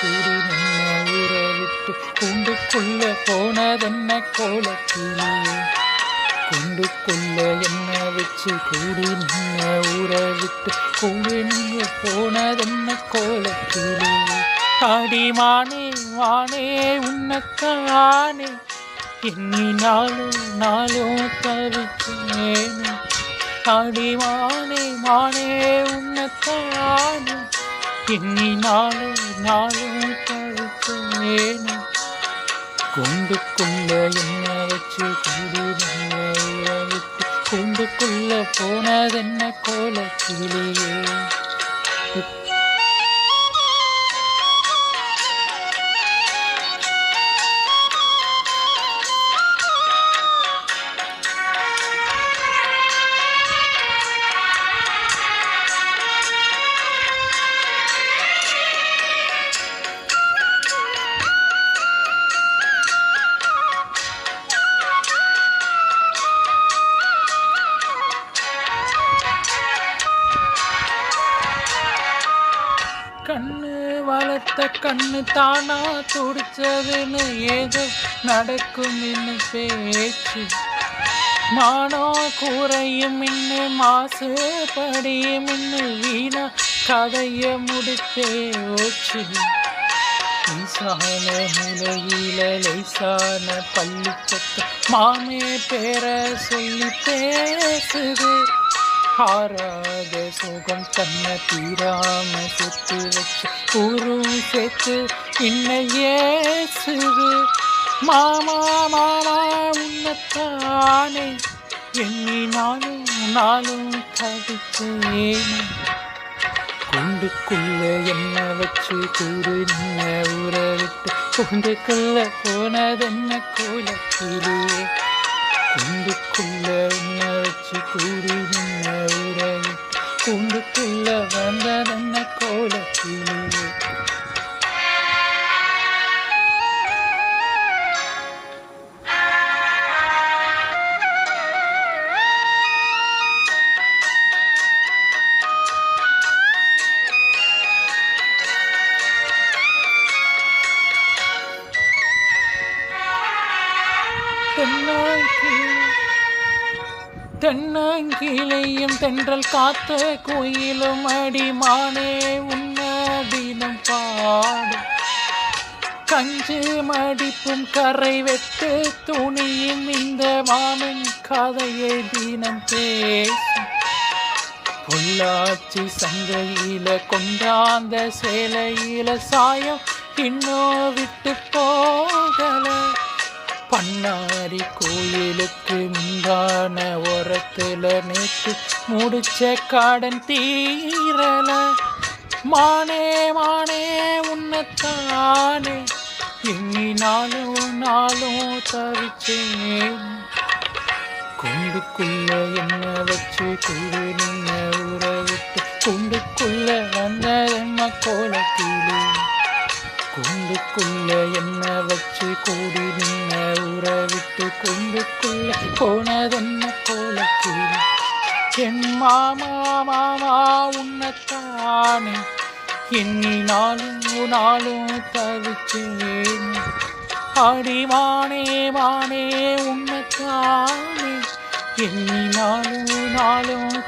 கூடி நின்ன ஊரை விட்டு கூண்டுக்குள்ள போனதென்ன கோலக்கிளியே. கூண்டுக்குள்ள என்ன வச்சு கூடி நின்ன ஊரை விட்டு கூடி நின்று போனதென்ன கோலக்கிளியே. அடிமானே வானே உன்னத்தானே எண்ணி நாளும் தவிச்சேனே. அடிமானே மானே உன்னத்தானே எண்ணி நாளும் தவிச்சேனே. கூண்டுக்குள்ள என்ன வச்சு கூடி விட்டு கூண்டுக்குள்ள போனதென்ன கோலக்கிளியே. கண்ணு வளர்த்த கண்ணு தானா துடிச்சதுன்னு ஏதோ நடக்கும் இன்னும் பேச்சு. மானோ கூரையும் இன்னு மாசு படியும் இன்னு வீணா கதைய முடித்தே ஓச்சு. ஈசான முலையில லேசான பள்ளிச்சத்த மாமே பேர சொல்லி பேசுது. ஆராத சுகம் தன்னை தீராம சேர்த்து வச்சு ஊரும் சேர்த்து இன்னையேசுது. மாமா மாமா உன்னத்தானே எண்ணி நாளும் தவிச்சேனே. கூண்டுக்குள்ள என்ன வச்சு கூடு நின்ன ஊரை விட்டு கூண்டுக்குள்ள போனதென்ன கோலக்கிளியே. கூண்டுக்குள்ள என்ன வச்சு கூடி நின்ன ஊரை விட்டு கூண்டுக்குள்ள வந்ததென்ன கோலக்கிளியே. தென்னங்கிளையும் தென்றல் காத்த கோயிலும் அடிமானே உன்னதினம் பாடும். கஞ்சு மடிப்பும் கரை வெட்டு துணியும் இந்த மாமன் கதையை தினம் பேசும். பொள்ளாச்சி சந்தையில கொண்டாந்த சேலையில சாயம் இன்னும் விட்டு போகல. பண்ணாரி கோயிலுக்கு முந்தான ஓரத்துல நேற்று முடிச்ச காடன் தீரல. மானே மானே உன்னத்தானே எண்ணி நாளும் தவிச்சேன். கூண்டுக்குள்ள என்ன வச்சு கூடு நின்ன ஊரை விட்டு கூண்டுக்குள்ள வந்ததென்ன கோலக்கிளியே. கூண்டுக்குள்ள என்ன வச்சு கூடி நின்ன ஊரை விட்டு கூண்டுக்குள்ள போனதென்ன கோலக்கிளியே. என் மாமா மாமா உன்னத்தானே எண்ணி நாளும் தவிச்சேன். அடிமானே மானே உன்னத்தானே எண்ணி நாளும்